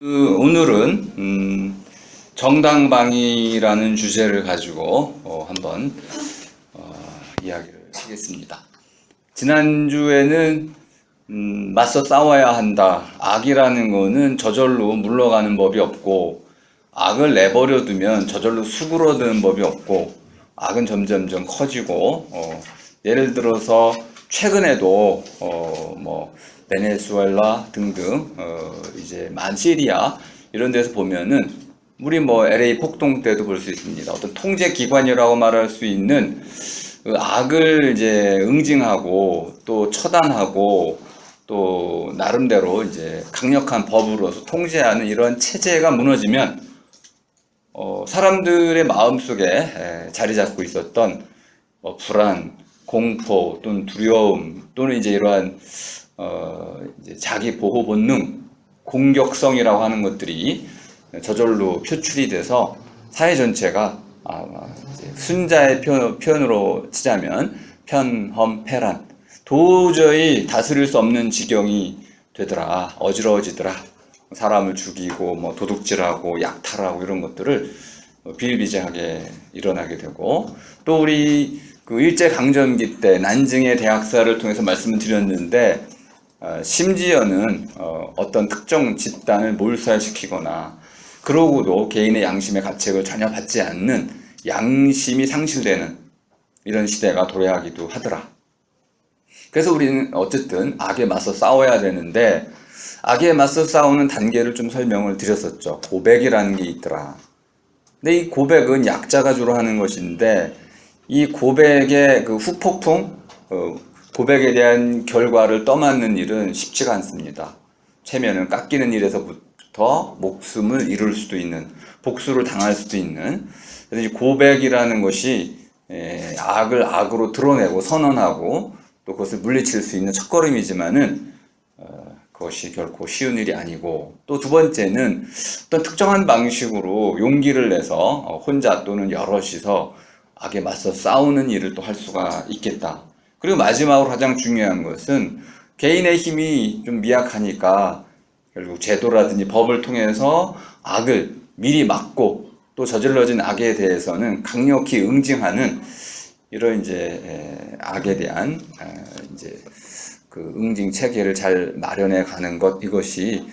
오늘은 정당방위라는 주제를 가지고 한번 이야기를 하겠습니다. 지난주에는 맞서 싸워야 한다. 악이라는 거는 저절로 물러가는 법이 없고, 악을 내버려 두면 저절로 수그러드는 법이 없고, 악은 점점점 커지고, 예를 들어서 최근에도 베네수엘라 등등 이제 시리아 이런 데서 보면은 우리 LA 폭동 때도 볼 수 있습니다. 어떤 통제 기관이라고 말할 수 있는 그 악을 이제 응징하고 또 처단하고 또 나름대로 이제 강력한 법으로서 통제하는 이런 체제가 무너지면 사람들의 마음속에 자리 잡고 있었던 불안, 공포 또는 두려움 또는 이제 이러한 이제 자기 보호 본능, 공격성이라고 하는 것들이 저절로 표출이 돼서 사회 전체가 이제 순자의 표현으로 치자면 편험패란, 도저히 다스릴 수 없는 지경이 되더라, 어지러워지더라. 사람을 죽이고 도둑질하고 약탈하고 이런 것들을 비일비재하게 일어나게 되고, 또 우리 그 일제강점기 때 난징의 대학살을 통해서 말씀을 드렸는데, 심지어는 어떤 특정 집단을 몰살시키거나 그러고도 개인의 양심의 가책을 전혀 받지 않는 양심이 상실되는 이런 시대가 도래하기도 하더라. 그래서 우리는 어쨌든 악에 맞서 싸워야 되는데, 악에 맞서 싸우는 단계를 좀 설명을 드렸었죠. 고백이라는 게 있더라. 근데 이 고백은 약자가 주로 하는 것인데, 이 고백의 그 후폭풍, 고백에 대한 결과를 떠맡는 일은 쉽지가 않습니다. 체면을 깎이는 일에서부터 목숨을 잃을 수도 있는, 복수를 당할 수도 있는. 그래서 이 고백이라는 것이 악을 악으로 드러내고 선언하고 또 그것을 물리칠 수 있는 첫걸음이지만은 그것이 결코 쉬운 일이 아니고, 또 두 번째는 어떤 특정한 방식으로 용기를 내서 혼자 또는 여럿이서 악에 맞서 싸우는 일을 또 할 수가 있겠다. 그리고 마지막으로 가장 중요한 것은 개인의 힘이 좀 미약하니까 결국 제도라든지 법을 통해서 악을 미리 막고 또 저질러진 악에 대해서는 강력히 응징하는 이런 이제 악에 대한 이제 그 응징 체계를 잘 마련해 가는 것, 이것이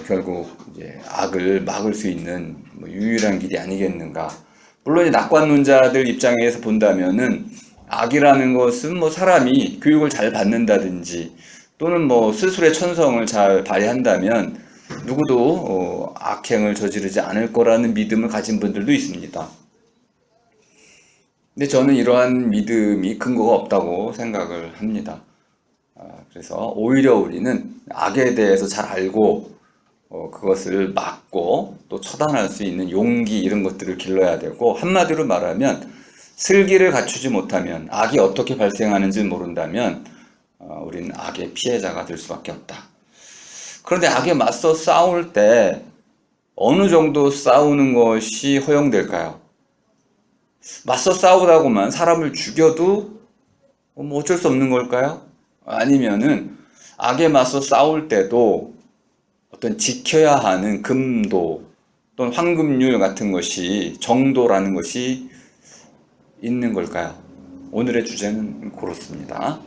결국 이제 악을 막을 수 있는 유일한 길이 아니겠는가. 물론 낙관론자들 입장에서 본다면은 악이라는 것은 사람이 교육을 잘 받는다든지 또는 스스로의 천성을 잘 발휘한다면 누구도 악행을 저지르지 않을 거라는 믿음을 가진 분들도 있습니다. 근데 저는 이러한 믿음이 근거가 없다고 생각을 합니다. 그래서 오히려 우리는 악에 대해서 잘 알고 그것을 막고 또 처단할 수 있는 용기, 이런 것들을 길러야 되고, 한마디로 말하면 슬기를 갖추지 못하면, 악이 어떻게 발생하는지 모른다면 우리는 악의 피해자가 될 수밖에 없다. 그런데 악에 맞서 싸울 때 어느 정도 싸우는 것이 허용될까요? 맞서 싸우다고만 사람을 죽여도 어쩔 수 없는 걸까요? 아니면은 악에 맞서 싸울 때도 어떤 지켜야 하는 금도 또는 황금률 같은 것이, 정도라는 것이 있는 걸까요? 오늘의 주제는 그렇습니다.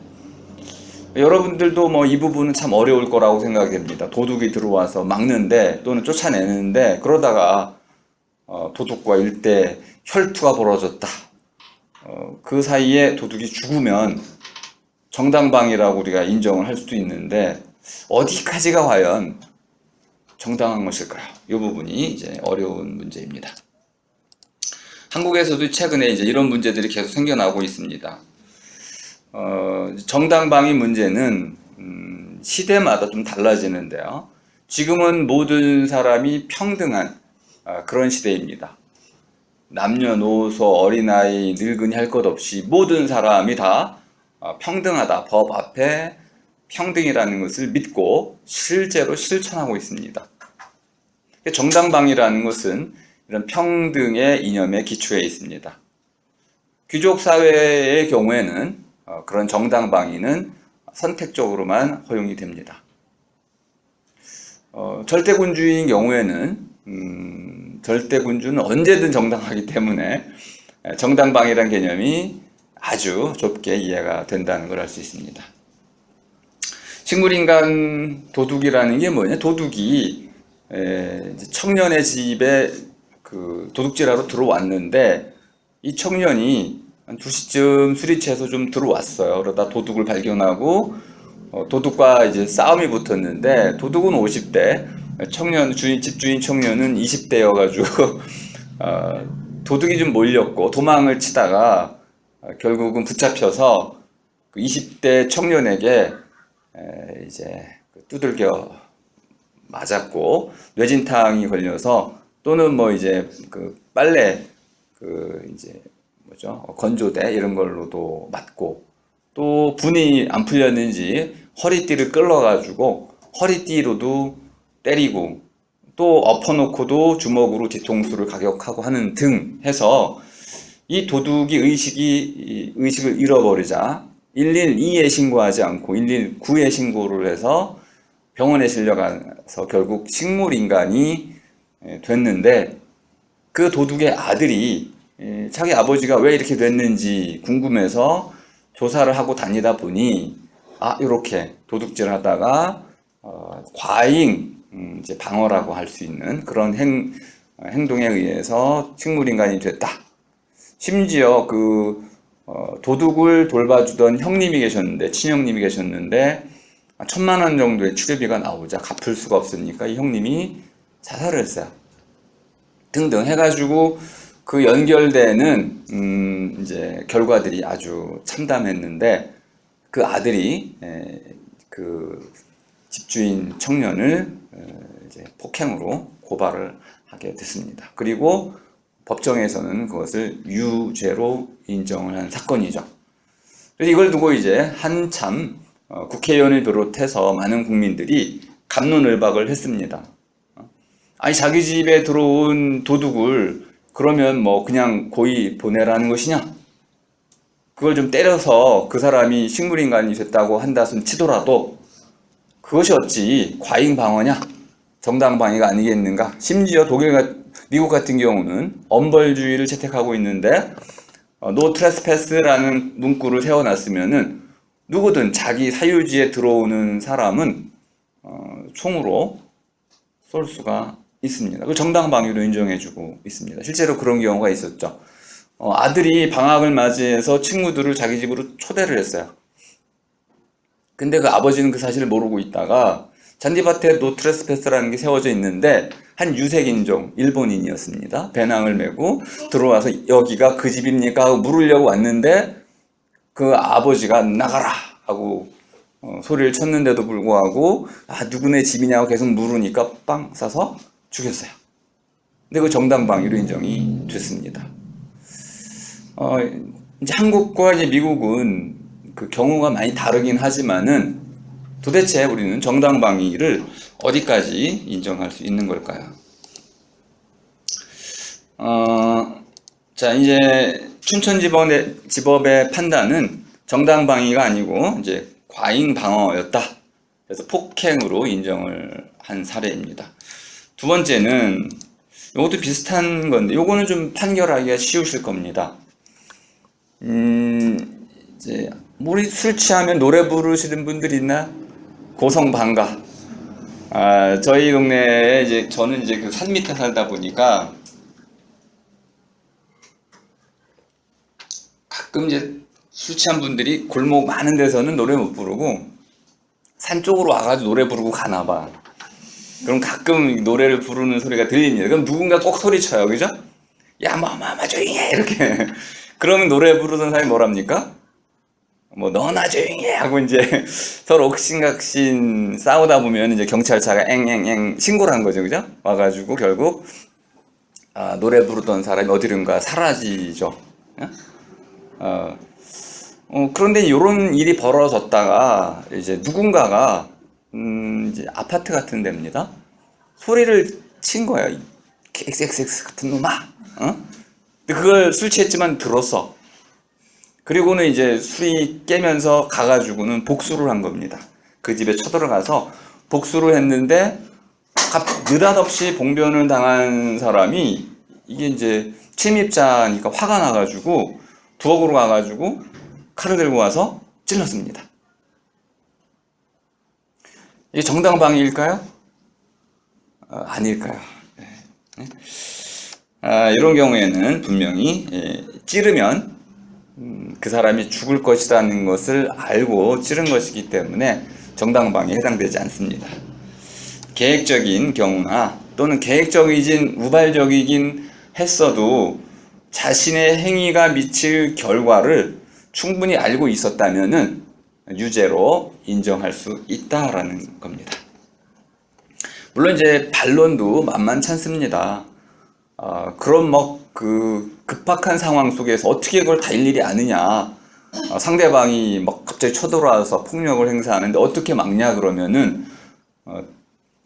여러분들도 이 부분은 참 어려울 거라고 생각이 됩니다. 도둑이 들어와서 막는데 또는 쫓아내는데, 그러다가 도둑과 일대 혈투가 벌어졌다. 그 사이에 도둑이 죽으면 정당방위라고 우리가 인정을 할 수도 있는데, 어디까지가 과연 정당한 것일까요? 이 부분이 이제 어려운 문제입니다. 한국에서도 최근에 이제 이런 문제들이 계속 생겨나고 있습니다. 정당방위 문제는 시대마다 좀 달라지는데요. 지금은 모든 사람이 평등한 그런 시대입니다. 남녀노소, 어린아이, 늙은이 할 것 없이 모든 사람이 다 평등하다, 법 앞에 평등이라는 것을 믿고 실제로 실천하고 있습니다. 정당방위라는 것은 이런 평등의 이념에 기초해 있습니다. 귀족 사회의 경우에는 그런 정당방위는 선택적으로만 허용이 됩니다. 절대군주인 경우에는 절대군주는 언제든 정당하기 때문에 정당방위란 개념이 아주 좁게 이해가 된다는 걸 알 수 있습니다. 식물인간 도둑이라는 게 뭐냐? 도둑이 청년의 집에 그 도둑질하러 들어왔는데 이 청년이 한 2시쯤 술이 취해서 좀 들어왔어요. 그러다 도둑을 발견하고 도둑과 이제 싸움이 붙었는데 도둑은 50대, 집주인 청년은 20대여가지고 도둑이 좀 몰렸고 도망을 치다가 결국은 붙잡혀서 그 20대 청년에게 이제 두들겨 맞았고 뇌진탕이 걸려서 또는 뭐 이제 그 빨래 그 이제 뭐죠 건조대 이런 걸로도 맞고 또 분이 안 풀렸는지 허리띠를 끌어가지고 허리띠로도 때리고 또 엎어놓고도 주먹으로 뒤통수를 가격하고 하는 등 해서 이 도둑이 의식을 잃어버리자 112에 신고하지 않고 119에 신고를 해서 병원에 실려가서 결국 식물인간이 됐는데 그 도둑의 아들이 자기 아버지가 왜 이렇게 됐는지 궁금해서 조사를 하고 다니다 보니 이렇게 도둑질 하다가 과잉 이제 방어라고 할 수 있는 그런 행동에 의해서 식물인간이 됐다. 심지어 도둑을 돌봐주던 형님이 계셨는데 친형님이 계셨는데 1,000만 원 정도의 치료비가 나오자 갚을 수가 없으니까 이 형님이 자살을 했어요. 등등 해가지고 그 연결되는 이제 결과들이 아주 참담했는데 그 아들이 그 집주인 청년을 이제 폭행으로 고발을 하게 됐습니다. 그리고 법정에서는 그것을 유죄로 인정을 한 사건이죠. 그래서 이걸 두고 이제 한참 국회의원을 비롯해서 많은 국민들이 갑론을박을 했습니다. 아니 자기 집에 들어온 도둑을 그러면 뭐 그냥 고이 보내라는 것이냐? 그걸 좀 때려서 그 사람이 식물인간이 됐다고 한다손 치더라도 그것이 어찌 과잉 방어냐? 정당 방위가 아니겠는가? 심지어 미국 같은 경우는 엄벌주의를 채택하고 있는데 노 트레스패스라는 문구를 세워놨으면은 누구든 자기 사유지에 들어오는 사람은 총으로 쏠 수가 있습니다. 그 정당 방위로 인정해주고 있습니다. 실제로 그런 경우가 있었죠. 아들이 방학을 맞이해서 친구들을 자기 집으로 초대를 했어요. 근데 그 아버지는 그 사실을 모르고 있다가 잔디밭에 노 트레스패스라는 게 세워져 있는데 한 유색인종 일본인이었습니다. 배낭을 메고 들어와서 여기가 그 집입니까? 하고 물으려고 왔는데 그 아버지가 나가라 하고 소리를 쳤는데도 불구하고 누구네 집이냐고 계속 물으니까 빵 쏴서 죽였어요. 근데 그 정당방위로 인정이 됐습니다. 이제 한국과 이제 미국은 그 경우가 많이 다르긴 하지만은 도대체 우리는 정당방위를 어디까지 인정할 수 있는 걸까요? 자, 이제 춘천지법의 판단은 정당방위가 아니고 이제 과잉 방어였다. 그래서 폭행으로 인정을 한 사례입니다. 두 번째는 이것도 비슷한 건데 요거는 좀 판결하기가 쉬우실 겁니다. 이제 우리 술 취하면 노래 부르시는 분들 있나? 고성방가. 저희 동네에 이제 저는 이제 그 산 밑에 살다 보니까 가끔 이제 술 취한 분들이 골목 많은 데서는 노래 못 부르고 산 쪽으로 와가지고 노래 부르고 가나 봐. 그럼 가끔 노래를 부르는 소리가 들립니다. 그럼 누군가 꼭 소리쳐요. 그죠? 야, 뭐 조용히 해. 이렇게. 그러면 노래 부르던 사람이 뭐랍니까? 뭐 너나 조용히 해 하고 이제 서로 옥신각신 싸우다 보면 이제 경찰차가 앵앵앵 신고를 한 거죠. 그죠? 와가지고 결국 노래 부르던 사람이 어디론가 사라지죠. 그런데 이런 일이 벌어졌다가 이제 누군가가 이제 아파트 같은 데입니다. 소리를 친 거예요. XXX 같은 놈아. 근데 그걸 술 취했지만 들었어. 그리고는 이제 술이 깨면서 가가지고는 복수를 한 겁니다. 그 집에 쳐들어가서 복수를 했는데 느닷없이 봉변을 당한 사람이 이게 이제 침입자니까 화가 나가지고 부엌으로 가가지고 칼을 들고 와서 찔렀습니다. 이게 정당방위일까요? 아닐까요? 네. 이런 경우에는 분명히 찌르면 그 사람이 죽을 것이라는 것을 알고 찌른 것이기 때문에 정당방위에 해당되지 않습니다. 계획적인 경우나 또는 계획적이진 우발적이긴 했어도 자신의 행위가 미칠 결과를 충분히 알고 있었다면은 유죄로 인정할 수 있다라는 겁니다. 물론 이제 반론도 만만찮습니다. 그럼 그 급박한 상황 속에서 어떻게 그걸 다 일일이 아느냐? 상대방이 막 갑자기 쳐들어와서 폭력을 행사하는데 어떻게 막냐 그러면은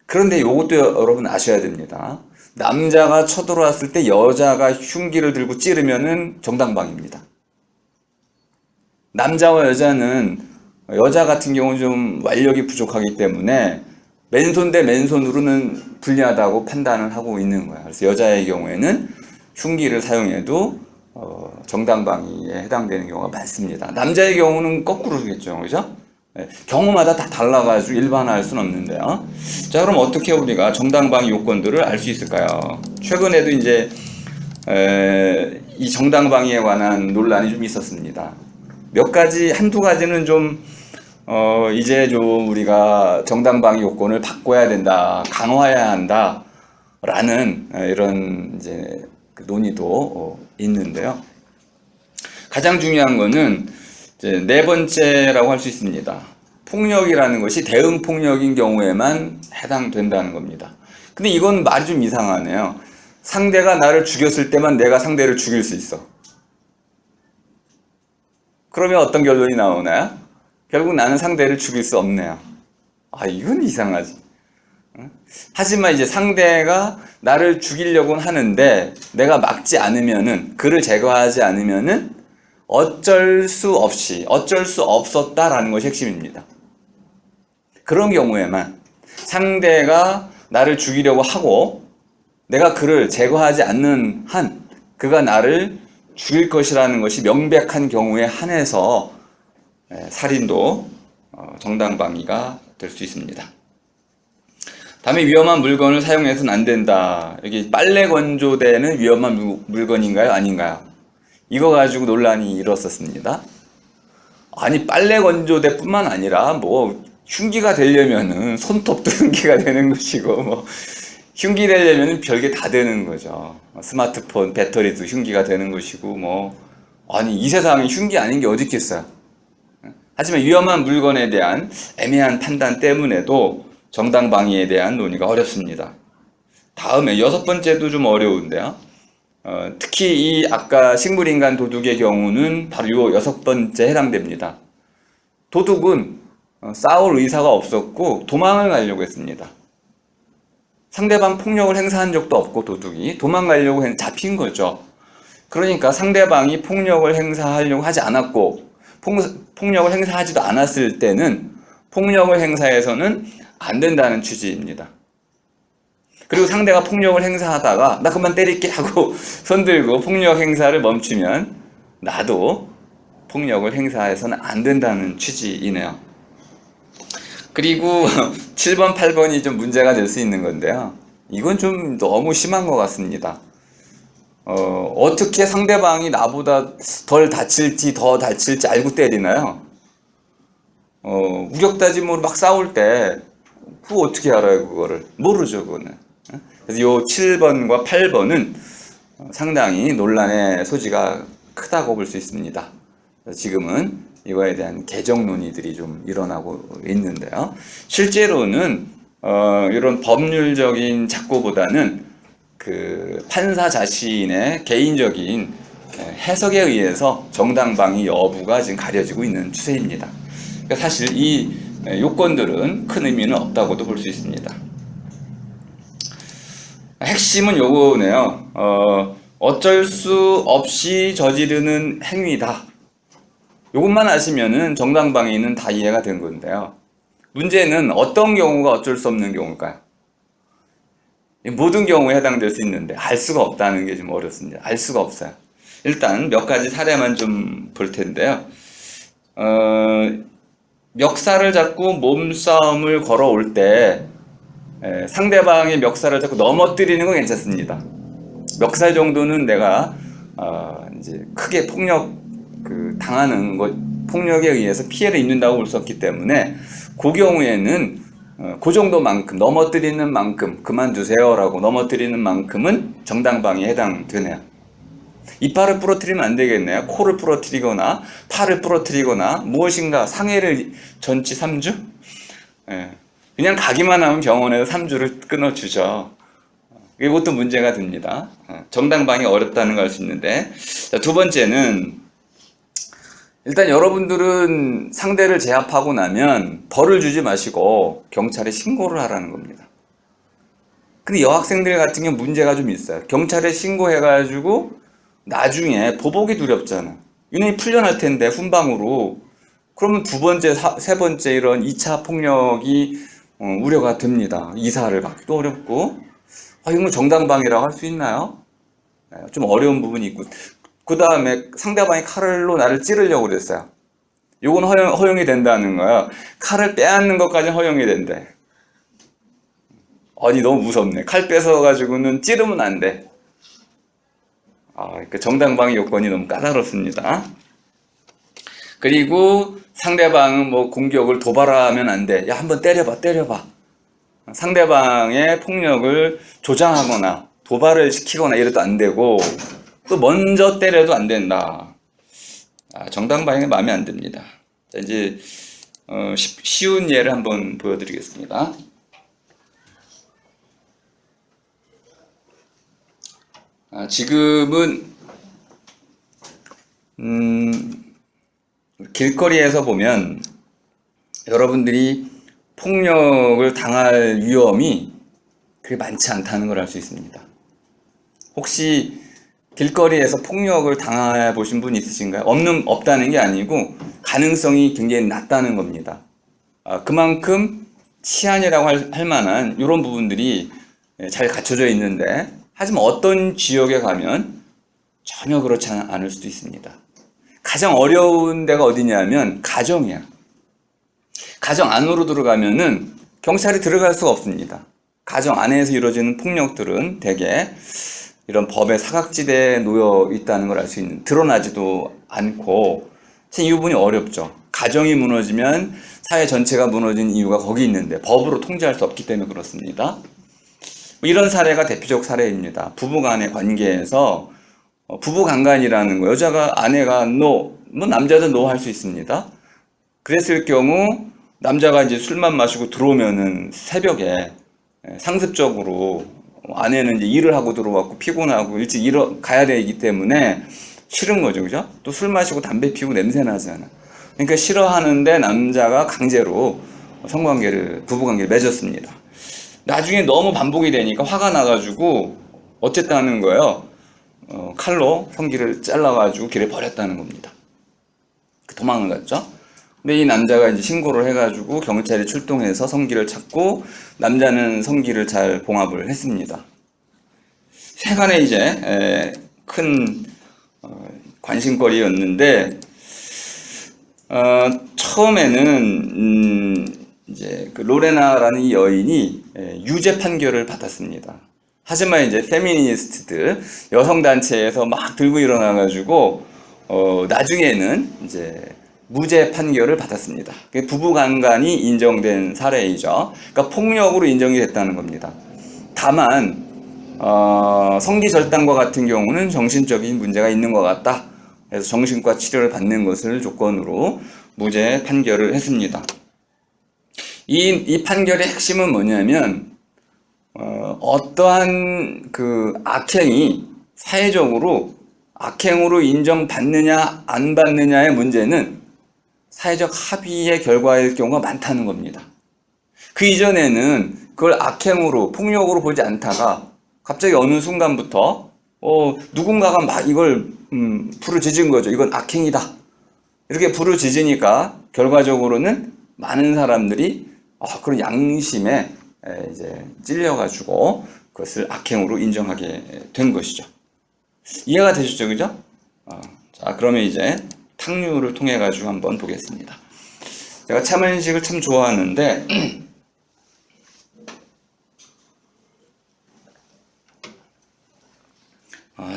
그런데 이것도 여러분 아셔야 됩니다. 남자가 쳐들어왔을 때 여자가 흉기를 들고 찌르면은 정당방위입니다. 남자와 여자는 여자 같은 경우는 좀 완력이 부족하기 때문에 맨손 대 맨손으로는 불리하다고 판단을 하고 있는 거야. 그래서 여자의 경우에는 흉기를 사용해도 정당방위에 해당되는 경우가 많습니다. 남자의 경우는 거꾸로겠죠, 그죠? 네, 경우마다 다 달라가지고 일반화할 수는 없는데요. 자, 그럼 어떻게 우리가 정당방위 요건들을 알 수 있을까요? 최근에도 이제 이 정당방위에 관한 논란이 좀 있었습니다. 몇 가지, 한두 가지는 좀 이제 좀 우리가 정당방위 요건을 바꿔야 된다, 강화해야 한다, 라는 이런 이제 논의도 있는데요. 가장 중요한 거는 이제 네 번째라고 할 수 있습니다. 폭력이라는 것이 대응 폭력인 경우에만 해당된다는 겁니다. 근데 이건 말이 좀 이상하네요. 상대가 나를 죽였을 때만 내가 상대를 죽일 수 있어. 그러면 어떤 결론이 나오나요? 결국 나는 상대를 죽일 수 없네요. 이건 이상하지. 하지만 이제 상대가 나를 죽이려고는 하는데 내가 막지 않으면은, 그를 제거하지 않으면은 어쩔 수 없었다라는 것이 핵심입니다. 그런 경우에만 상대가 나를 죽이려고 하고 내가 그를 제거하지 않는 한 그가 나를 죽일 것이라는 것이 명백한 경우에 한해서 살인도 정당방위가 될 수 있습니다. 다음에 위험한 물건을 사용해서는 안 된다. 여기 빨래 건조대는 위험한 물건인가요? 아닌가요? 이거 가지고 논란이 일었었습니다. 아니, 빨래 건조대뿐만 아니라 뭐 흉기가 되려면은 손톱도 흉기가 되는 것이고, 뭐 흉기 되려면은 별게 다 되는 거죠. 스마트폰 배터리도 흉기가 되는 것이고, 뭐 아니 이 세상에 흉기 아닌 게 어디 있겠어요. 하지만 위험한 물건에 대한 애매한 판단 때문에도 정당방위에 대한 논의가 어렵습니다. 다음에 여섯 번째도 좀 어려운데요. 특히 이 아까 식물인간 도둑의 경우는 바로 요 여섯 번째 해당됩니다. 도둑은 싸울 의사가 없었고 도망을 가려고 했습니다. 상대방 폭력을 행사한 적도 없고 도둑이 도망가려고 잡힌 거죠. 그러니까 상대방이 폭력을 행사하려고 하지 않았고 폭력을 행사하지도 않았을 때는 폭력을 행사해서는 안 된다는 취지입니다. 그리고 상대가 폭력을 행사하다가 나 그만 때릴게 하고 손 들고 폭력 행사를 멈추면 나도 폭력을 행사해서는 안 된다는 취지이네요. 그리고 7번, 8번이 좀 문제가 될 수 있는 건데요. 이건 좀 너무 심한 것 같습니다. 어떻게 상대방이 나보다 덜 다칠지 더 다칠지 알고 때리나요? 우격다짐으로 막 싸울 때 그거 어떻게 알아요, 그거를? 모르죠, 그거는. 그래서 요 7번과 8번은 상당히 논란의 소지가 크다고 볼 수 있습니다. 지금은 이거에 대한 개정 논의들이 좀 일어나고 있는데요. 실제로는 이런 법률적인 작고보다는 그 판사 자신의 개인적인 해석에 의해서 정당방위 여부가 지금 가려지고 있는 추세입니다. 그러니까 사실 이 요건들은 큰 의미는 없다고도 볼 수 있습니다. 핵심은 요거네요. 어쩔 수 없이 저지르는 행위다. 요것만 아시면은 정당방위는 다 이해가 된 건데요. 문제는 어떤 경우가 어쩔 수 없는 경우일까요? 모든 경우에 해당될 수 있는데 알 수가 없다는 게 좀 어렵습니다. 알 수가 없어요. 일단 몇 가지 사례만 좀 볼 텐데요. 멱살을 잡고 몸싸움을 걸어올 때 상대방의 멱살을 잡고 넘어뜨리는 건 괜찮습니다. 멱살 정도는 내가 이제 크게 당하는 것, 폭력에 의해서 피해를 입는다고 볼 수 없기 때문에 그 경우에는 그 정도만큼 넘어뜨리는 만큼 그만두세요라고 넘어뜨리는 만큼은 정당방위에 해당되네요. 이빨을 부러뜨리면 안 되겠네요. 코를 부러뜨리거나 팔을 부러뜨리거나 무엇인가 상해를 전치 3주? 그냥 가기만 하면 병원에서 3주를 끊어주죠. 이것도 문제가 됩니다. 정당방위 어렵다는 걸 알 수 있는데, 자, 두 번째는 일단 여러분들은 상대를 제압하고 나면 벌을 주지 마시고 경찰에 신고를 하라는 겁니다. 근데 여학생들 같은 경우 문제가 좀 있어요. 경찰에 신고해가지고 나중에 보복이 두렵잖아. 이놈이 풀려날 텐데 훈방으로. 그러면 두 번째, 세 번째 이런 2차 폭력이 우려가 됩니다. 이사를 가기도 어렵고. 이건 정당방위라고 할 수 있나요? 좀 어려운 부분이 있고. 그 다음에 상대방이 칼로 나를 찌르려고 그랬어요. 이건 허용이 된다는 거야. 칼을 빼앗는 것까지 허용이 된대. 아니, 너무 무섭네. 칼 뺏어가지고는 찌르면 안 돼. 그러니까 정당방위 요건이 너무 까다롭습니다. 그리고 상대방은 뭐 공격을 도발하면 안 돼. 야, 한번 때려봐. 상대방의 폭력을 조장하거나 도발을 시키거나 이래도 안 되고, 또 먼저 때려도 안 된다. 정당방위가 마음에 안 듭니다. 자, 이제 쉬운 예를 한번 보여드리겠습니다. 지금은 길거리에서 보면 여러분들이 폭력을 당할 위험이 그렇게 많지 않다는 걸 알 수 있습니다. 혹시 길거리에서 폭력을 당해 보신 분 있으신가요? 없다는 게 아니고 가능성이 굉장히 낮다는 겁니다. 그만큼 치안이라고 할 만한 이런 부분들이 잘 갖춰져 있는데, 하지만 어떤 지역에 가면 전혀 그렇지 않을 수도 있습니다. 가장 어려운 데가 어디냐면 가정이야. 가정 안으로 들어가면은 경찰이 들어갈 수가 없습니다. 가정 안에서 이루어지는 폭력들은 대개 이런 법의 사각지대에 놓여 있다는 걸 알 수 있는, 드러나지도 않고, 이 부분이 어렵죠. 가정이 무너지면 사회 전체가 무너진 이유가 거기 있는데 법으로 통제할 수 없기 때문에 그렇습니다. 이런 사례가 대표적 사례입니다. 부부간의 관계에서 부부간간이라는 거, 여자가 아내가 뭐 남자도 노 할 수 있습니다. 그랬을 경우 남자가 이제 술만 마시고 들어오면은 새벽에 상습적으로 아내는 이제 일을 하고 들어왔고 피곤하고 일찍 가야 되기 때문에 싫은 거죠, 그죠? 또 술 마시고 담배 피우고 냄새 나잖아. 그러니까 싫어하는데 남자가 강제로 부부관계를 맺었습니다. 나중에 너무 반복이 되니까 화가 나가지고 어쨌다는 거예요. 칼로 성기를 잘라가지고 길에 버렸다는 겁니다. 도망을 갔죠. 근데 이 남자가 이제 신고를 해가지고 경찰이 출동해서 성기를 찾고 남자는 성기를 잘 봉합을 했습니다. 세간에 이제 큰 관심거리였는데, 처음에는 이제 그 로레나라는 이 여인이 유죄 판결을 받았습니다. 하지만 이제 페미니스트들 여성 단체에서 막 들고 일어나가지고 나중에는 이제 무죄 판결을 받았습니다. 부부간간이 인정된 사례이죠. 그러니까 폭력으로 인정이 됐다는 겁니다. 다만 성기절단과 같은 경우는 정신적인 문제가 있는 것 같다. 그래서 정신과 치료를 받는 것을 조건으로 무죄 판결을 했습니다. 이 판결의 핵심은 뭐냐면 어떠한 그 악행이 사회적으로 악행으로 인정받느냐 안 받느냐의 문제는 사회적 합의의 결과일 경우가 많다는 겁니다. 그 이전에는 그걸 악행으로 폭력으로 보지 않다가 갑자기 어느 순간부터 누군가가 막 이걸 부르짖은 거죠. 이건 악행이다. 이렇게 부르짖으니까 결과적으로는 많은 사람들이 그런 양심에 이제 찔려가지고 그것을 악행으로 인정하게 된 것이죠. 이해가 되셨죠, 그죠? 자, 그러면 이제 탕류를 통해 가지고 한번 보겠습니다. 제가 참은식을 참 좋아하는데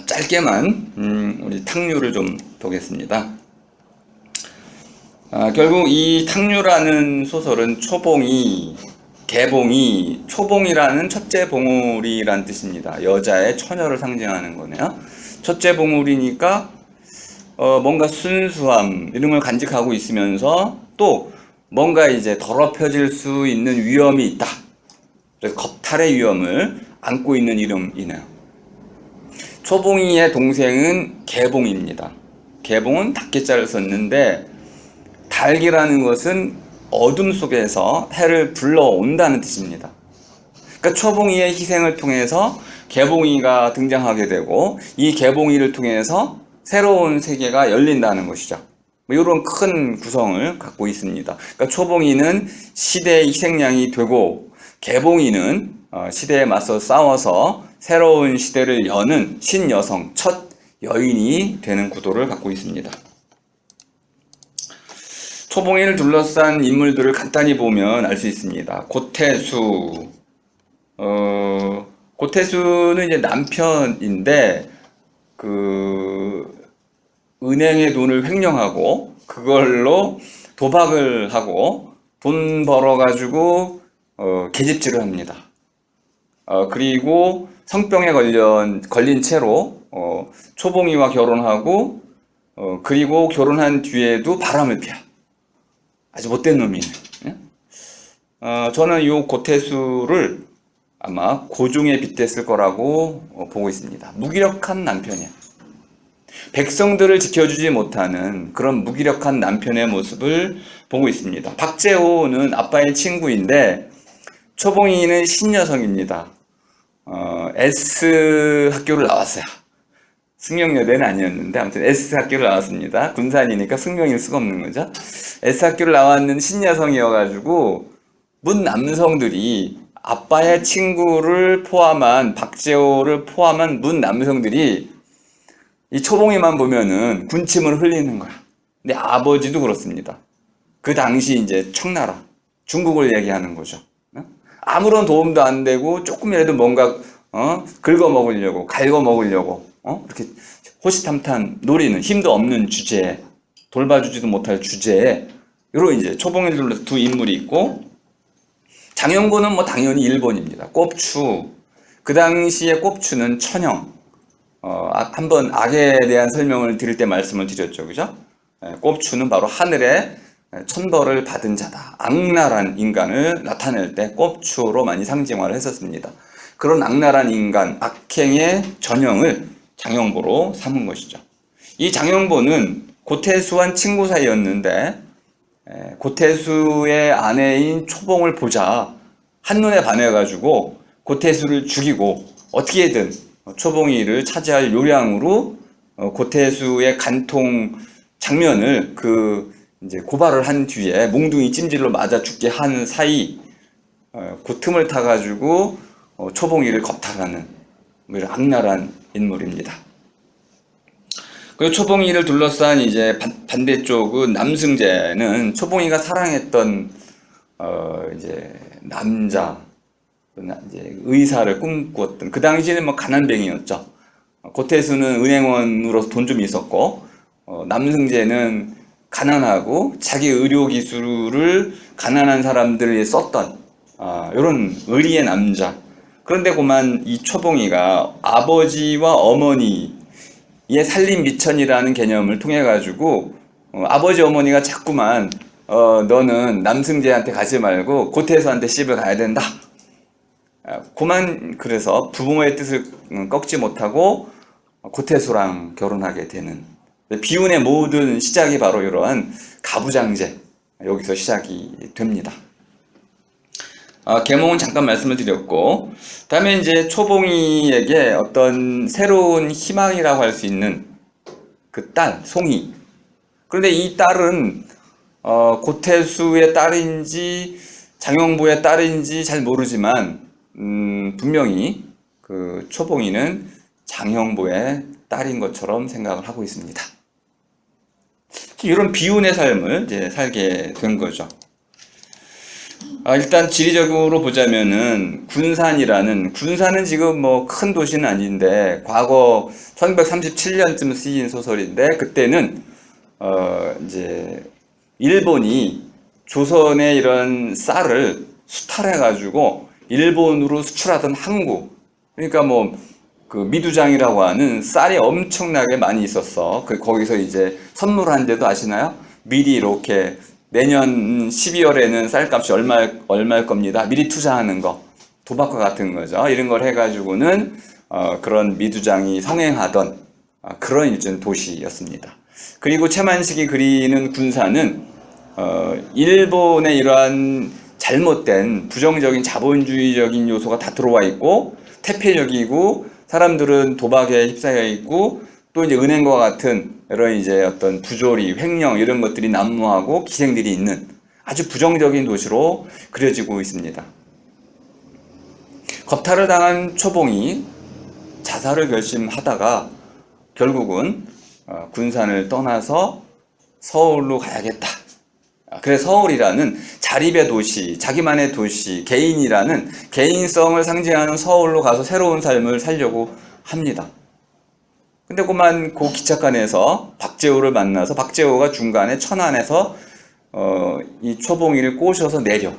짧게만 우리 탕류를 좀 보겠습니다. 결국 이 탕류라는 소설은 초봉이, 개봉이, 초봉이라는 첫째 봉우리란 뜻입니다. 여자의 처녀를 상징하는 거네요. 첫째 봉우리니까 뭔가 순수함 이런 걸 간직하고 있으면서 또 뭔가 이제 더럽혀질 수 있는 위험이 있다. 그래서 겁탈의 위험을 안고 있는 이름이네요. 초봉이의 동생은 개봉입니다. 개봉은 닭개자를 썼는데 달기라는 것은 어둠 속에서 해를 불러온다는 뜻입니다. 그러니까 초봉이의 희생을 통해서 개봉이가 등장하게 되고 이 개봉이를 통해서 새로운 세계가 열린다는 것이죠. 이런 큰 구성을 갖고 있습니다. 그러니까 초봉이는 시대의 희생양이 되고 개봉이는 시대에 맞서 싸워서 새로운 시대를 여는 신여성, 첫 여인이 되는 구도를 갖고 있습니다. 초봉이를 둘러싼 인물들을 간단히 보면 알 수 있습니다. 고태수, 고태수는 이제 남편인데 은행의 돈을 횡령하고 그걸로 도박을 하고 돈 벌어가지고 계집질을 합니다. 그리고 성병에 걸린 채로 초봉이와 결혼하고 그리고 결혼한 뒤에도 바람을 피워. 아주 못된 놈이네. 저는 이 고태수를 아마 고중에 빗댔을 거라고 보고 있습니다. 무기력한 남편이야. 백성들을 지켜주지 못하는 그런 무기력한 남편의 모습을 보고 있습니다. 박재호는 아빠의 친구인데 초봉이는 신여성입니다. S학교를 나왔어요. 승용여대는 아니었는데 아무튼 S학교를 나왔습니다. 군산이니까 승용일 수가 없는 거죠. S학교를 나왔는 신여성이어가지고 문 남성들이 아빠의 친구를 포함한 박재호를 포함한 문 남성들이 이 초봉이만 보면은 군침을 흘리는 거야. 근데 아버지도 그렇습니다. 그 당시 이제 청나라 중국을 얘기하는 거죠. 아무런 도움도 안 되고 조금이라도 뭔가 긁어 먹으려고 갈고 먹으려고 이렇게 호시탐탐 노리는 힘도 없는 주제에 돌봐주지도 못할 주제에 이런 이제 초봉이를 둘러서 두 인물이 있고 장영보는 뭐 당연히 일본입니다. 꼽추 그 당시에 꼽추는 천형 한번 악에 대한 설명을 드릴 때 말씀을 드렸죠, 그죠? 꼽추는 바로 하늘에 천벌을 받은 자다. 악랄한 인간을 나타낼 때 꼽추로 많이 상징화를 했었습니다. 그런 악랄한 인간, 악행의 전형을 장영보로 삼은 것이죠. 이 장영보는 고태수와 친구 사이였는데 고태수의 아내인 초봉을 보자 한눈에 반해가지고 고태수를 죽이고 어떻게든 초봉이를 차지할 요량으로 고태수의 간통 장면을 이제 고발을 한 뒤에 몽둥이 찜질로 맞아 죽게 한 사이 그 틈을 타가지고 초봉이를 겁탈하는 악랄한 인물입니다. 그리고 초봉이를 둘러싼 이제 반대쪽은 남승재는 초봉이가 사랑했던 이제 남자, 이제 의사를 꿈꾸었던 그 당시에는 뭐 가난뱅이였죠. 고태수는 은행원으로서 돈 좀 있었고 남승재는 가난하고 자기 의료 기술을 가난한 사람들을 위해 썼던 이런 의리의 남자. 그런데 그만 이 초봉이가 아버지와 어머니의 살림 미천이라는 개념을 통해 가지고 아버지 어머니가 자꾸만 너는 남승재한테 가지 말고 고태수한테 씹을 가야 된다. 그만 그래서 부모의 뜻을 꺾지 못하고 고태수랑 결혼하게 되는 비운의 모든 시작이 바로 이러한 가부장제 여기서 시작이 됩니다. 계몽은 잠깐 말씀을 드렸고 다음에 이제 초봉이에게 어떤 새로운 희망이라고 할 수 있는 그 딸 송이. 그런데 이 딸은 고태수의 딸인지 장영보의 딸인지 잘 모르지만 분명히 그 초봉이는 장형보의 딸인 것처럼 생각을 하고 있습니다. 이런 비운의 삶을 이제 살게 된 거죠. 일단 지리적으로 보자면은 군산은 지금 뭐 큰 도시는 아닌데 과거 1937년쯤 쓰인 소설인데 그때는 이제 일본이 조선의 이런 쌀을 수탈해 가지고 일본으로 수출하던 항구, 그러니까 뭐 그 미두장이라고 하는 쌀이 엄청나게 많이 있었어. 거기서 이제 선물한 데도 아시나요? 미리 이렇게 내년 12월에는 쌀값이 얼마일 겁니다. 미리 투자하는 거. 도박과 같은 거죠. 이런 걸 해가지고는 그런 미두장이 성행하던 그런 일종 도시였습니다. 그리고 최만식이 그리는 군산은 일본의 이러한 잘못된 부정적인 자본주의적인 요소가 다 들어와 있고 태폐적이고 사람들은 도박에 휩싸여 있고 또 이제 은행과 같은 이런 이제 어떤 부조리, 횡령 이런 것들이 난무하고 기생들이 있는 아주 부정적인 도시로 그려지고 있습니다. 겁탈을 당한 초봉이 자살을 결심하다가 결국은 군산을 떠나서 서울로 가야겠다. 그래서 서울이라는 자립의 도시, 자기만의 도시, 개인이라는 개인성을 상징하는 서울로 가서 새로운 삶을 살려고 합니다. 근데 그만 그 기차칸에서 박재호를 만나서 박재호가 중간에 천안에서 이 초봉이를 꼬셔서 내려.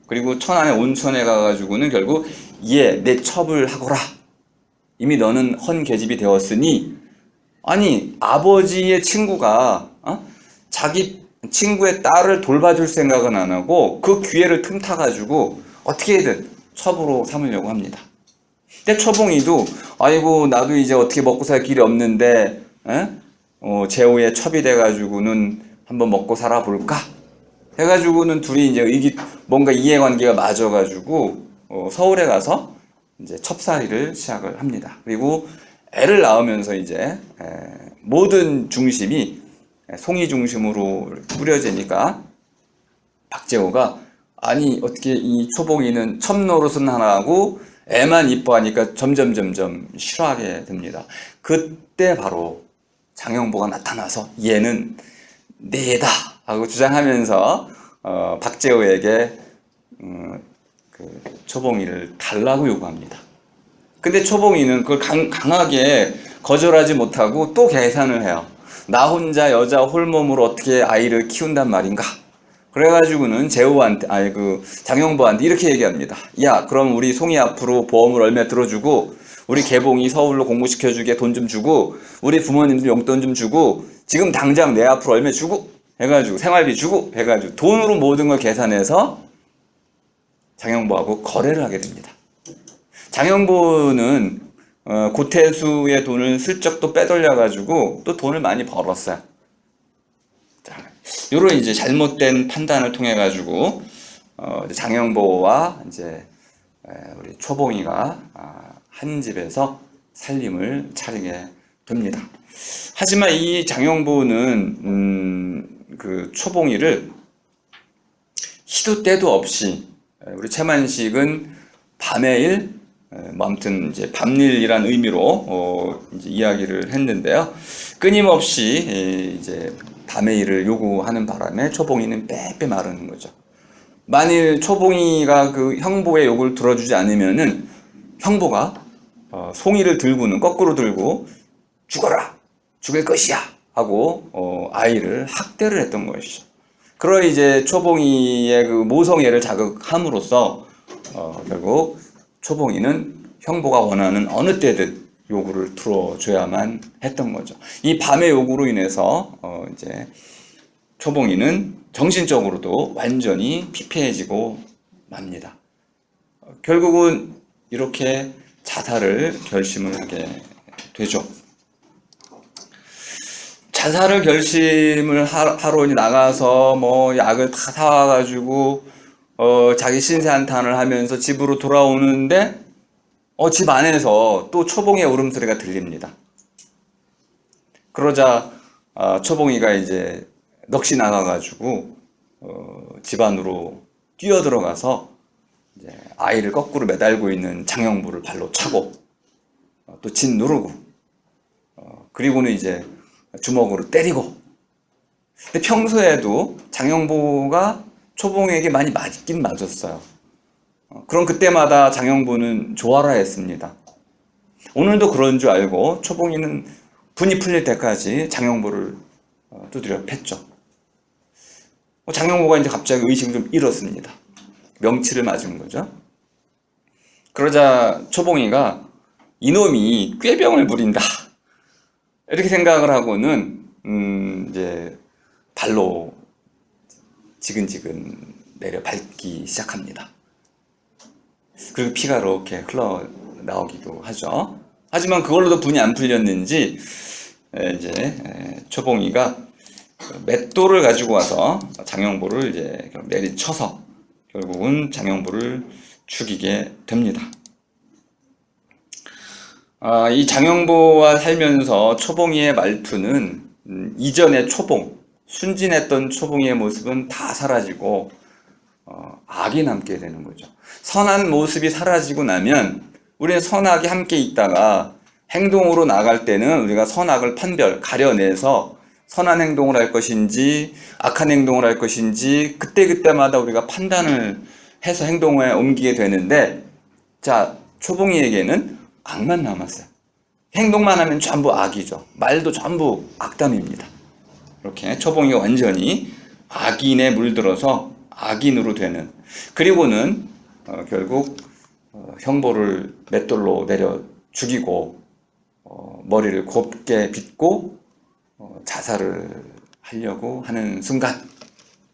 그리고 천안의 온천에 가가지고는 결국 내 첩을 하거라. 이미 너는 헌 계집이 되었으니 아니 아버지의 친구가 자기 친구의 딸을 돌봐줄 생각은 안 하고 그 기회를 틈타가지고 어떻게든 첩으로 삼으려고 합니다. 근데 초봉이도 아이고 나도 이제 어떻게 먹고 살 길이 없는데 재호의 첩이 돼가지고는 한번 먹고 살아볼까 해가지고는 둘이 이제 뭔가 이해관계가 맞아가지고 서울에 가서 이제 첩살이를 시작을 합니다. 그리고 애를 낳으면서 이제 모든 중심이 송이 중심으로 꾸려지니까 박재호가 아니 어떻게 이 초봉이는 첩 노릇은 하나 하고 애만 이뻐하니까 점점 싫어하게 됩니다. 그때 바로 장형보가 나타나서 얘는 내 애다 하고 주장하면서 박재호에게 그 초봉이를 달라고 요구합니다. 근데 초봉이는 그걸 강하게 거절하지 못하고 또 계산을 해요. 나 혼자 여자 홀몸으로 어떻게 아이를 키운단 말인가? 그래가지고는 장형보한테 이렇게 얘기합니다. 야, 그럼 우리 송이 앞으로 보험을 얼마 들어주고, 우리 개봉이 서울로 공부시켜주게 돈 좀 주고, 우리 부모님들 용돈 좀 주고, 지금 당장 내 앞으로 얼마 주고, 해가지고, 생활비 주고, 해가지고, 돈으로 모든 걸 계산해서 장형보하고 거래를 하게 됩니다. 장형보는 고태수의 돈을 슬쩍 또 빼돌려가지고 또 돈을 많이 벌었어요. 자, 요런 이제 잘못된 판단을 통해 가지고 장형보와 이제 우리 초봉이가 한 집에서 살림을 차리게 됩니다. 하지만 이 장형보는 그 초봉이를 시도 때도 없이 우리 최만식은 밤의 일 아무튼 이제 밤일이란 의미로 이제 이야기를 했는데요. 끊임없이 이제 밤의 일을 요구하는 바람에 초봉이는 빼빼 마르는 거죠. 만일 초봉이가 그 형보의 요구를 들어주지 않으면은 형보가 송이를 들고는 거꾸로 들고 죽어라, 죽일 것이야 하고 아이를 학대를 했던 것이죠. 그러 이제 초봉이의 그 모성애를 자극함으로써 결국 초봉이는 형보가 원하는 어느 때든 요구를 들어줘야만 했던 거죠. 이 밤의 요구로 인해서 이제 초봉이는 정신적으로도 완전히 피폐해지고 맙니다. 결국은 이렇게 자살을 결심을 하게 되죠. 자살을 결심을 하러 나가서 뭐 약을 다 사와가지고 자기 신세한탄을 하면서 집으로 돌아오는데 집 안에서 또 초봉의 울음소리가 들립니다. 그러자 초봉이가 이제 넋이 나가가지고 집 안으로 뛰어들어가서 이제 아이를 거꾸로 매달고 있는 장형부를 발로 차고 또 진 누르고 그리고는 이제 주먹으로 때리고. 근데 평소에도 장영보가 초봉에게 많이 맞긴 맞았어요. 그럼 그때마다 장영보는 좋아라 했습니다. 오늘도 그런 줄 알고 초봉이는 분이 풀릴 때까지 장영보를 두드려 팼죠. 장영보가 이제 갑자기 의식을 좀 잃었습니다. 명치를 맞은 거죠. 그러자 초봉이가 이놈이 꾀병을 부린다 이렇게 생각을 하고는 이제 발로 지근지근 내려 밟기 시작합니다. 그리고 피가 이렇게 흘러나오기도 하죠. 하지만 그걸로도 분이 안 풀렸는지 이제 초봉이가 맷돌을 가지고 와서 장영보를 이제 내리쳐서 결국은 장영보를 죽이게 됩니다. 이 장영보와 살면서 초봉이의 말투는 이전의 초봉, 순진했던 초봉이의 모습은 다 사라지고 악이 남게 되는 거죠. 선한 모습이 사라지고 나면 우리는 선악이 함께 있다가 행동으로 나갈 때는 우리가 선악을 가려내서 선한 행동을 할 것인지 악한 행동을 할 것인지 그때그때마다 우리가 판단을 해서 행동에 옮기게 되는데, 자, 초봉이에게는 악만 남았어요. 행동만 하면 전부 악이죠. 말도 전부 악담입니다. 이렇게 초봉이가 완전히 악인에 물들어서 악인으로 되는, 그리고는 결국 형보를 맷돌로 내려 죽이고 머리를 곱게 빗고 자살을 하려고 하는 순간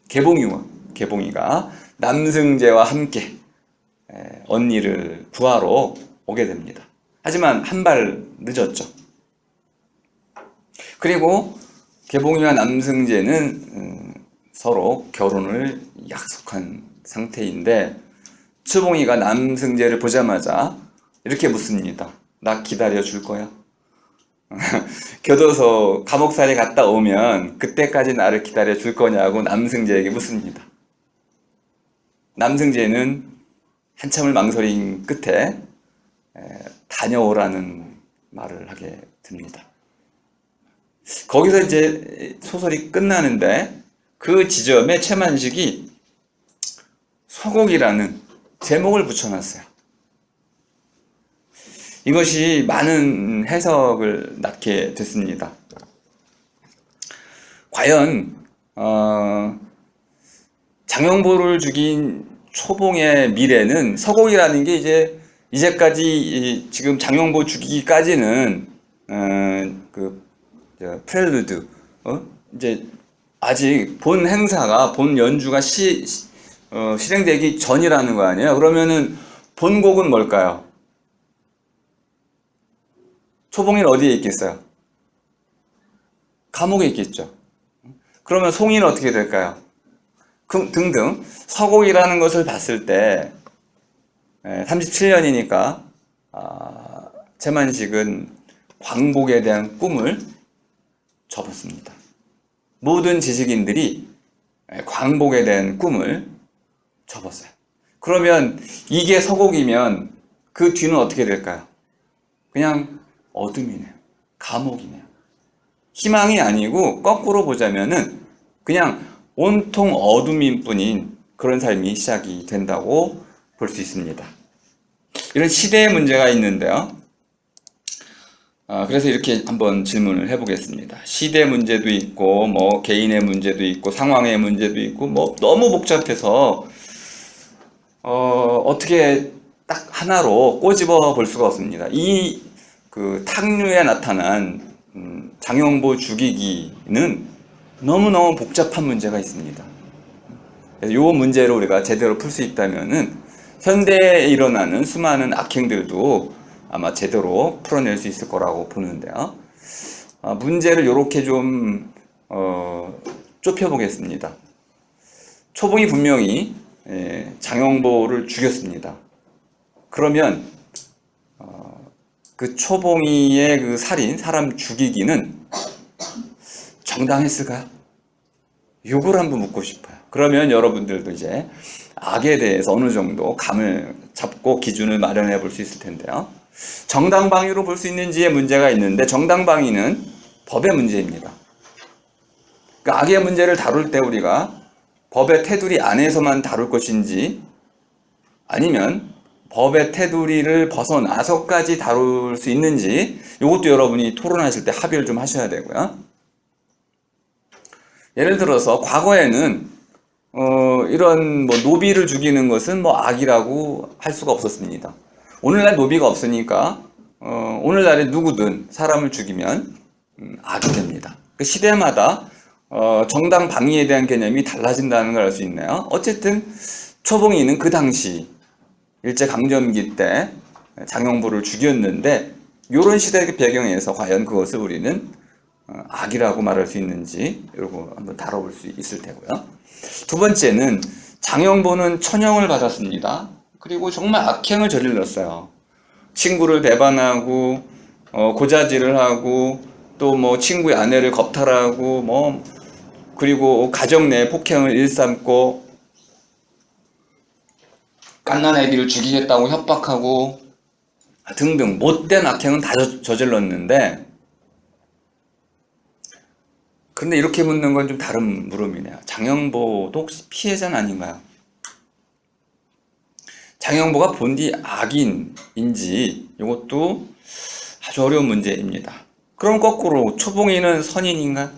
개봉이가 남승재와 함께 언니를 구하러 오게 됩니다. 하지만 한 발 늦었죠. 그리고 개봉이와 남승재는 서로 결혼을 약속한 상태인데 초봉이가 남승재를 보자마자 이렇게 묻습니다. 나 기다려 줄 거야? 교도소 감옥살이 갔다 오면 그때까지 나를 기다려 줄 거냐고 남승재에게 묻습니다. 남승재는 한참을 망설인 끝에 다녀오라는 말을 하게 됩니다. 거기서 이제 소설이 끝나는데 그 지점에 최만식이 서곡이라는 제목을 붙여놨어요. 이것이 많은 해석을 낳게 됐습니다. 과연 장영보를 죽인 초봉의 미래는, 서곡이라는 게 이제까지 지금 장영보 죽이기까지는 프렐루드, 이제 아직 본 행사가, 본 연주가 실행되기 전이라는 거 아니에요? 그러면은 본 곡은 뭘까요? 초봉이는 어디에 있겠어요? 감옥에 있겠죠. 그러면 송이는 어떻게 될까요? 등등. 서곡이라는 것을 봤을 때 37년이니까 최만식은 광복에 대한 꿈을 접었습니다. 모든 지식인들이 광복에 대한 꿈을 접었어요. 그러면 이게 서곡이면 그 뒤는 어떻게 될까요? 그냥 어둠이네요. 감옥이네요. 희망이 아니고 거꾸로 보자면은 그냥 온통 어둠인 뿐인 그런 삶이 시작이 된다고 볼 수 있습니다. 이런 시대의 문제가 있는데요. 그래서 이렇게 한번 질문을 해보겠습니다. 시대 문제도 있고, 개인의 문제도 있고, 상황의 문제도 있고, 너무 복잡해서, 어떻게 딱 하나로 꼬집어 볼 수가 없습니다. 탕류에 나타난 장영보 죽이기는 너무너무 복잡한 문제가 있습니다. 이 문제를 우리가 제대로 풀 수 있다면은 현대에 일어나는 수많은 악행들도 아마 제대로 풀어낼 수 있을 거라고 보는데요. 문제를 이렇게 좀 좁혀보겠습니다. 초봉이 분명히 장영보를 죽였습니다. 그러면 그 초봉이의 그 살인, 사람 죽이기는 정당했을까요? 이걸 한번 묻고 싶어요. 그러면 여러분들도 이제 악에 대해서 어느 정도 감을 잡고 기준을 마련해 볼 수 있을 텐데요. 정당방위로 볼 수 있는지에 문제가 있는데 정당방위는 법의 문제입니다. 그러니까 악의 문제를 다룰 때 우리가 법의 테두리 안에서만 다룰 것인지 아니면 법의 테두리를 벗어나서까지 다룰 수 있는지 이것도 여러분이 토론하실 때 합의를 좀 하셔야 되고요. 예를 들어서 과거에는 이런 뭐 노비를 죽이는 것은 뭐 악이라고 할 수가 없었습니다. 오늘날 노비가 없으니까 오늘날에 누구든 사람을 죽이면 악이 됩니다. 그 시대마다 정당 방위에 대한 개념이 달라진다는 걸 알 수 있네요. 어쨌든 초봉이는 그 당시 일제강점기 때 장영보를 죽였는데 이런 시대 배경에서 과연 그것을 우리는 악이라고 말할 수 있는지 이러고 한번 다뤄볼 수 있을 테고요. 두 번째는 장영보는 천형을 받았습니다. 그리고 정말 악행을 저질렀어요. 친구를 배반하고 고자질을 하고 또 뭐 친구의 아내를 겁탈하고 뭐 그리고 가정 내 폭행을 일삼고 갓난아기를 죽이겠다고 협박하고 등등 못된 악행은 다 저질렀는데 근데 이렇게 묻는 건 좀 다른 물음이네요. 장영보도 혹시 피해자는 아닌가요? 장영보가 본디 악인인지 이것도 아주 어려운 문제입니다. 그럼 거꾸로 초봉이는 선인인가?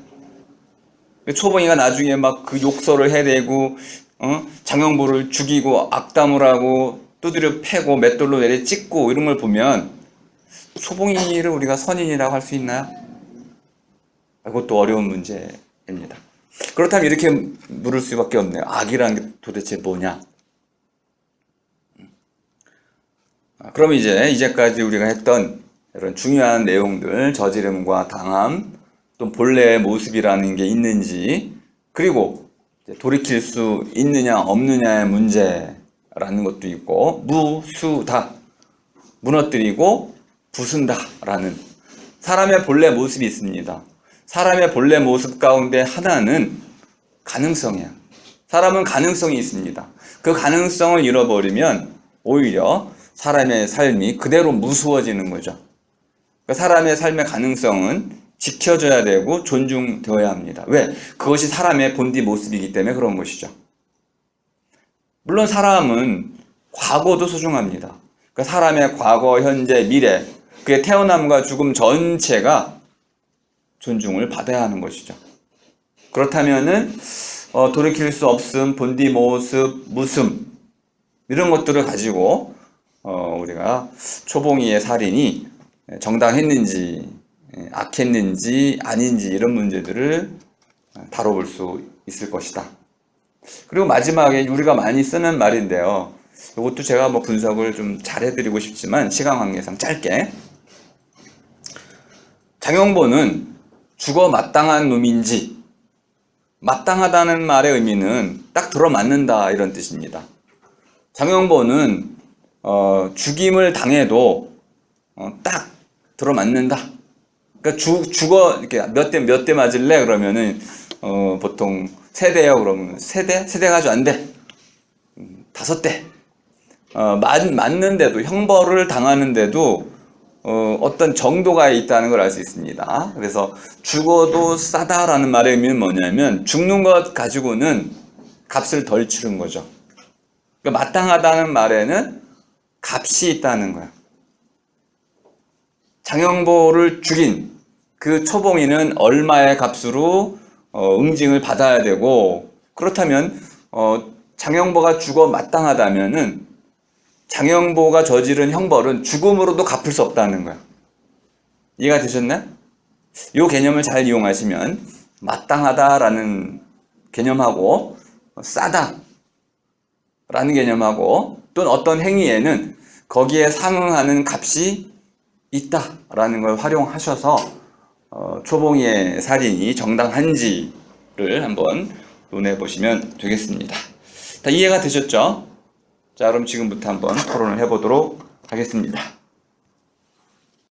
초봉이가 나중에 막 그 욕설을 해대고 장영보를 죽이고 악담을 하고 두드려 패고 맷돌로 내려 찍고 이런 걸 보면 초봉이를 우리가 선인이라고 할 수 있나요? 그것도 어려운 문제입니다. 그렇다면 이렇게 물을 수밖에 없네요. 악이라는 게 도대체 뭐냐? 그럼 이제까지 우리가 했던 이런 중요한 내용들, 저지름과 당함, 또 본래의 모습이라는 게 있는지, 그리고 돌이킬 수 있느냐 없느냐의 문제라는 것도 있고, 무수다, 무너뜨리고 부순다라는 사람의 본래 모습이 있습니다. 사람의 본래 모습 가운데 하나는 가능성이야. 사람은 가능성이 있습니다. 그 가능성을 잃어버리면 오히려 사람의 삶이 그대로 무수워지는 거죠. 그러니까 사람의 삶의 가능성은 지켜줘야 되고 존중되어야 합니다. 왜? 그것이 사람의 본디 모습이기 때문에 그런 것이죠. 물론 사람은 과거도 소중합니다. 그러니까 사람의 과거, 현재, 미래, 그의 태어남과 죽음 전체가 존중을 받아야 하는 것이죠. 그렇다면은 돌이킬 수 없음, 본디 모습, 무슴 이런 것들을 가지고 우리가 초봉이의 살인이 정당했는지 악했는지 아닌지 이런 문제들을 다뤄볼 수 있을 것이다. 그리고 마지막에 우리가 많이 쓰는 말인데요. 이것도 제가 뭐 분석을 좀 잘해드리고 싶지만 시간 관계상 짧게, 장영보는 죽어 마땅한 놈인지, 마땅하다는 말의 의미는 딱 들어맞는다 이런 뜻입니다. 장영보는 죽임을 당해도 딱 들어맞는다. 그러니까 죽어 이렇게 몇 대 맞을래 그러면은 보통 세대요 그러면 세대가 아주 안 돼. 5대. 맞는데도 형벌을 당하는데도 어떤 정도가 있다는 걸 알 수 있습니다. 그래서 죽어도 싸다라는 말의 의미는 뭐냐면 죽는 것 가지고는 값을 덜 치른 거죠. 그러니까 마땅하다는 말에는 값이 있다는 거야. 장영보를 죽인 그 초봉이는 얼마의 값으로 응징을 받아야 되고, 그렇다면 장영보가 죽어 마땅하다면은 장영보가 저지른 형벌은 죽음으로도 갚을 수 없다는 거야. 이해가 되셨나요? 이 개념을 잘 이용하시면 마땅하다라는 개념하고 싸다라는 개념하고 또는 어떤 행위에는 거기에 상응하는 값이 있다라는 걸 활용하셔서 초봉이의 살인이 정당한지를 한번 논해 보시면 되겠습니다. 다 이해가 되셨죠? 자, 그럼 지금부터 한번 토론을 해보도록 하겠습니다.